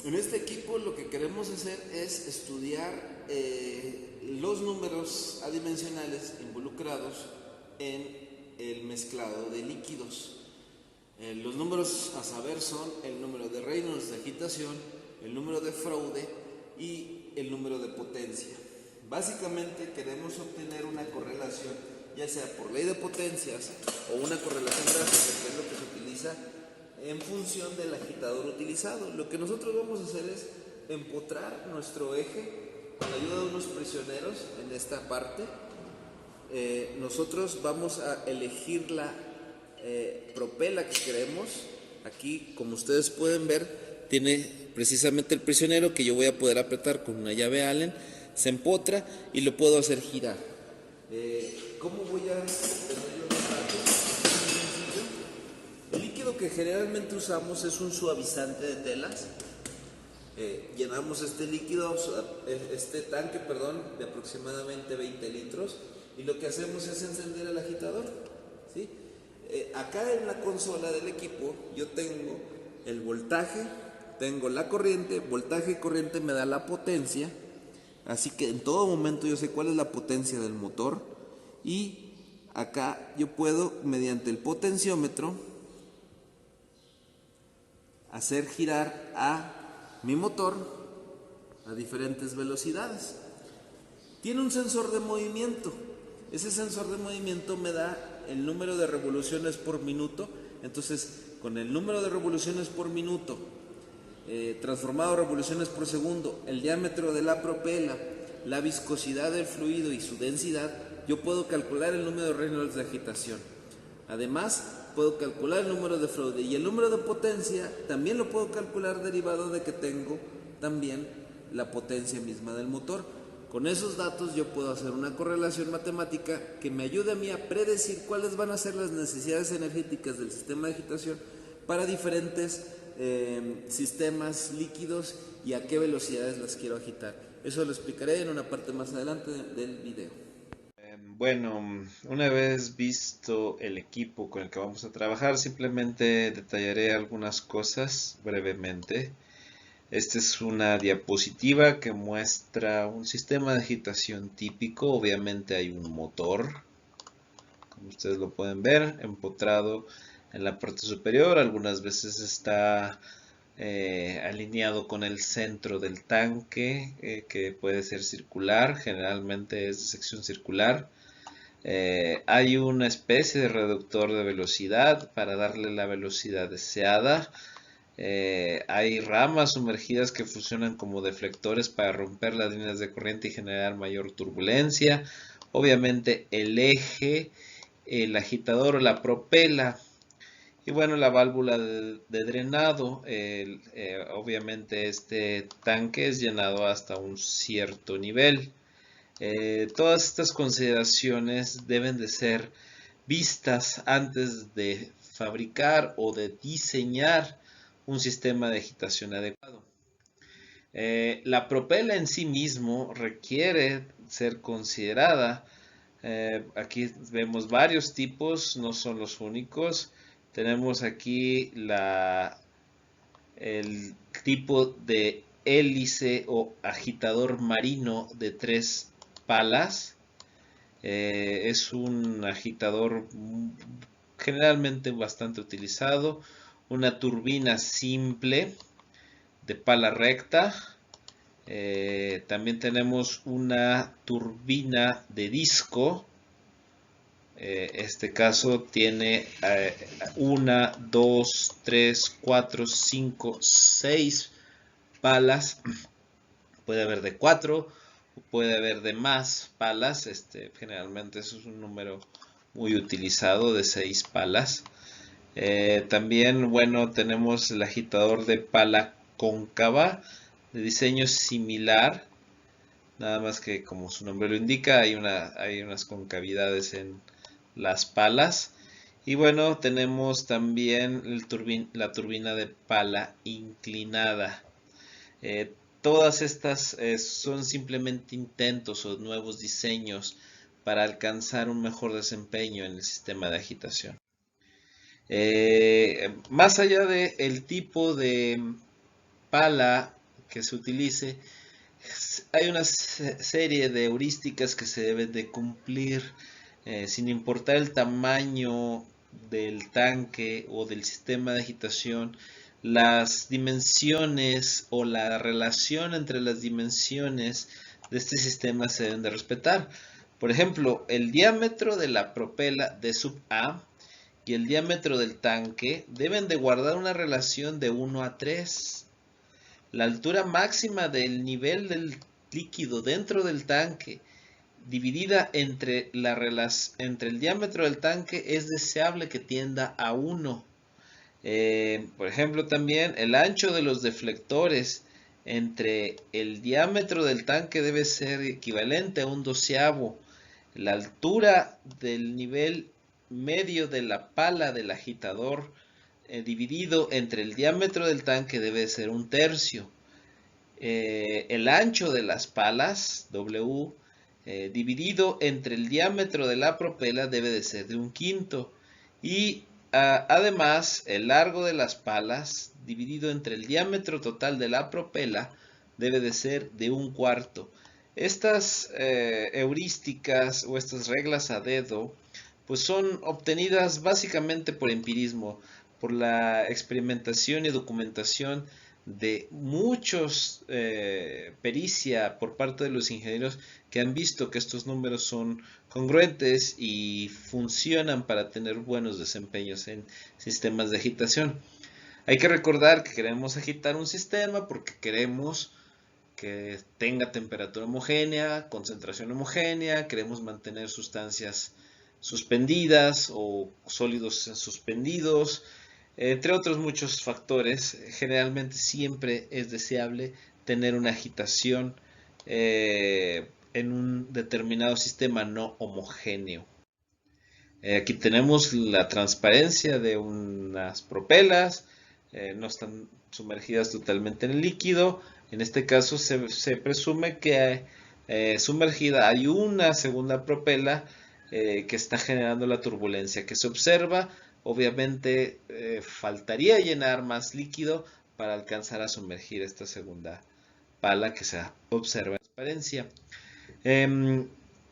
En este equipo lo que queremos hacer es estudiar los números adimensionales involucrados en el mezclado de líquidos. Los números a saber son el número de Reynolds de agitación, el número de Fraude y el número de potencia. Básicamente queremos obtener una correlación, ya sea por ley de potencias o una correlación gráfica, que es lo que se utiliza en función del agitador utilizado. Lo que nosotros vamos a hacer es empotrar nuestro eje con la ayuda de unos prisioneros en esta parte. Nosotros vamos a elegir la propela que queremos. Aquí, como ustedes pueden ver, tiene precisamente el prisionero que yo voy a poder apretar con una llave Allen. Se empotra y lo puedo hacer girar. ¿Cómo voy a obtener los datos? Es muy sencillo. El líquido que generalmente usamos es un suavizante de telas. Llenamos este líquido, este tanque, de aproximadamente 20 litros, y lo que hacemos es encender el agitador, ¿sí? Acá en la consola del equipo yo tengo el voltaje, tengo la corriente, voltaje y corriente me da la potencia, así que en todo momento yo sé cuál es la potencia del motor, y acá yo puedo, mediante el potenciómetro, hacer girar a mi motor a diferentes velocidades. Tiene un sensor de movimiento. Ese sensor de movimiento me da el número de revoluciones por minuto. Entonces, con el número de revoluciones por minuto, transformado a revoluciones por segundo, el diámetro de la propela, la viscosidad del fluido y su densidad, yo puedo calcular el número de Reynolds de agitación. Además, puedo calcular el número de Fraude, y el número de potencia también lo puedo calcular derivado de que tengo también la potencia misma del motor. Con esos datos yo puedo hacer una correlación matemática que me ayude a mí a predecir cuáles van a ser las necesidades energéticas del sistema de agitación para diferentes sistemas líquidos y a qué velocidades las quiero agitar. Eso lo explicaré en una parte más adelante del video. Bueno, una vez visto el equipo con el que vamos a trabajar, simplemente detallaré algunas cosas brevemente. Esta es una diapositiva que muestra un sistema de agitación típico. Obviamente hay un motor, como ustedes lo pueden ver, empotrado en la parte superior. Algunas veces está alineado con el centro del tanque, que puede ser circular, generalmente es de sección circular. Hay una especie de reductor de velocidad para darle la velocidad deseada. Hay ramas sumergidas que funcionan como deflectores para romper las líneas de corriente y generar mayor turbulencia. Obviamente el eje, el agitador o la propela. Y bueno, la válvula de drenado. Obviamente este tanque es llenado hasta un cierto nivel. Todas estas consideraciones deben de ser vistas antes de fabricar o de diseñar un sistema de agitación adecuado. La propela en sí mismo requiere ser considerada. Aquí vemos varios tipos, no son los únicos. Tenemos aquí el tipo de hélice o agitador marino de 3 palas. Es un agitador generalmente bastante utilizado. Una turbina simple de pala recta. También tenemos una turbina de disco. Este caso tiene 1, 2, 3, 4, 5, 6 palas. Puede haber de 4, puede haber de más palas. Generalmente eso es un número muy utilizado, de 6 palas. También, bueno, tenemos el agitador de pala cóncava, de diseño similar, nada más que como su nombre lo indica, hay unas concavidades en las palas. Y bueno, tenemos también la turbina de pala inclinada. Todas estas son simplemente intentos o nuevos diseños para alcanzar un mejor desempeño en el sistema de agitación. Más allá del tipo pala que se utilice, hay una serie de heurísticas que se deben de cumplir, sin importar el tamaño del tanque o del sistema de agitación. Las dimensiones o la relación entre las dimensiones de este sistema se deben de respetar. Por ejemplo, el diámetro de la propela de sub A y el diámetro del tanque deben de guardar una relación de 1 a 3. La altura máxima del nivel del líquido dentro del tanque dividida entre el diámetro del tanque es deseable que tienda a 1. Por ejemplo, también el ancho de los deflectores entre el diámetro del tanque debe ser equivalente a 1/12. La altura del nivel medio de la pala del agitador dividido entre el diámetro del tanque debe ser 1/3. El ancho de las palas, W, dividido entre el diámetro de la propela debe de ser de 1/5. Y además, el largo de las palas, dividido entre el diámetro total de la propela, debe de ser de 1/4. Estas heurísticas o estas reglas a dedo, pues son obtenidas básicamente por empirismo, por la experimentación y documentación de muchos pericia por parte de los ingenieros que han visto que estos números son congruentes y funcionan para tener buenos desempeños en sistemas de agitación. Hay que recordar que queremos agitar un sistema porque queremos que tenga temperatura homogénea, concentración homogénea, queremos mantener sustancias suspendidas o sólidos suspendidos, entre otros muchos factores. Generalmente siempre es deseable tener una agitación en un determinado sistema no homogéneo. Aquí tenemos la transparencia de unas propelas, no están sumergidas totalmente en el líquido. En este caso se presume que sumergida hay una segunda propela que está generando la turbulencia que se observa. Obviamente faltaría llenar más líquido para alcanzar a sumergir esta segunda pala que se observa en transparencia.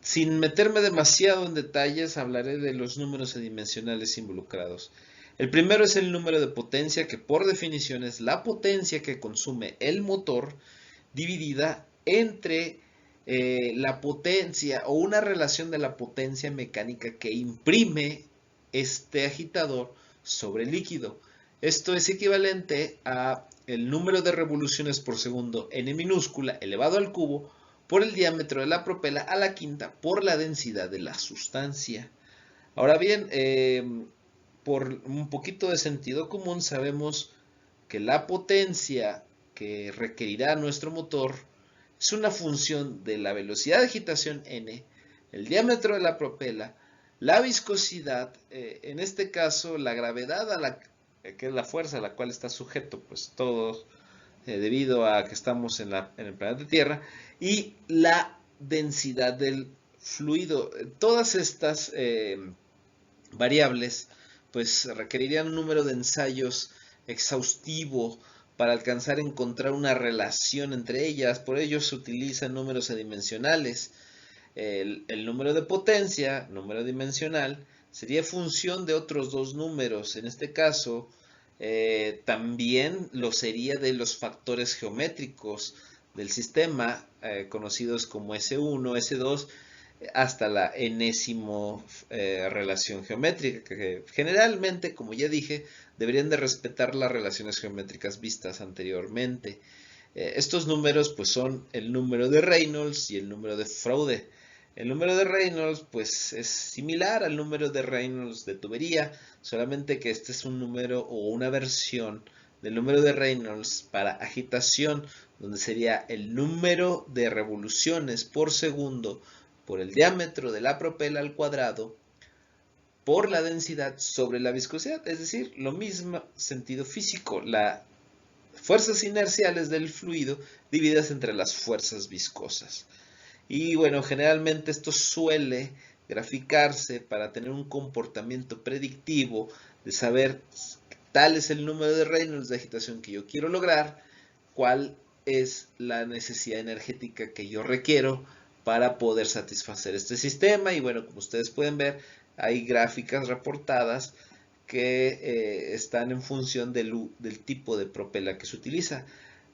Sin meterme demasiado en detalles, hablaré de los números adimensionales involucrados. El primero es el número de potencia, que por definición es la potencia que consume el motor dividida entre la potencia o una relación de la potencia mecánica que imprime este agitador sobre el líquido. Esto es equivalente a el número de revoluciones por segundo n minúscula elevado al cubo por el diámetro de la propela a la quinta por la densidad de la sustancia. Ahora bien, por un poquito de sentido común sabemos que la potencia que requerirá nuestro motor es una función de la velocidad de agitación n, el diámetro de la propela, la viscosidad, en este caso la gravedad que es la fuerza a la cual está sujeto pues todo debido a que estamos en el planeta Tierra, y la densidad del fluido. Todas estas variables pues requerirían un número de ensayos exhaustivo para alcanzar a encontrar una relación entre ellas. Por ello se utilizan números adimensionales. El número de potencia, número dimensional, sería función de otros dos números. En este caso, también lo sería de los factores geométricos del sistema, conocidos como S1, S2, hasta la enésimo relación geométrica, que generalmente, como ya dije, deberían de respetar las relaciones geométricas vistas anteriormente. Estos números pues son el número de Reynolds y el número de Fraude. El número de Reynolds pues es similar al número de Reynolds de tubería, solamente que este es un número o una versión del número de Reynolds para agitación, donde sería el número de revoluciones por segundo por el diámetro de la propela al cuadrado por la densidad sobre la viscosidad, es decir, lo mismo sentido físico, las fuerzas inerciales del fluido divididas entre las fuerzas viscosas. Y bueno, generalmente esto suele graficarse para tener un comportamiento predictivo de saber tal es el número de Reynolds de agitación que yo quiero lograr, cuál es la necesidad energética que yo requiero para poder satisfacer este sistema. Y bueno, como ustedes pueden ver, hay gráficas reportadas que están en función del tipo de propela que se utiliza.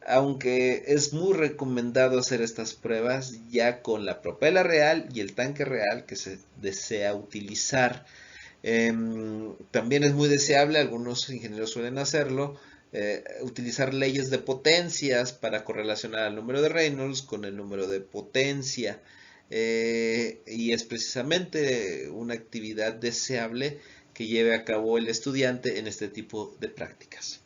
Aunque es muy recomendado hacer estas pruebas ya con la propela real y el tanque real que se desea utilizar. También es muy deseable, algunos ingenieros suelen hacerlo, utilizar leyes de potencias para correlacionar el número de Reynolds con el número de potencia. Y es precisamente una actividad deseable que lleve a cabo el estudiante en este tipo de prácticas.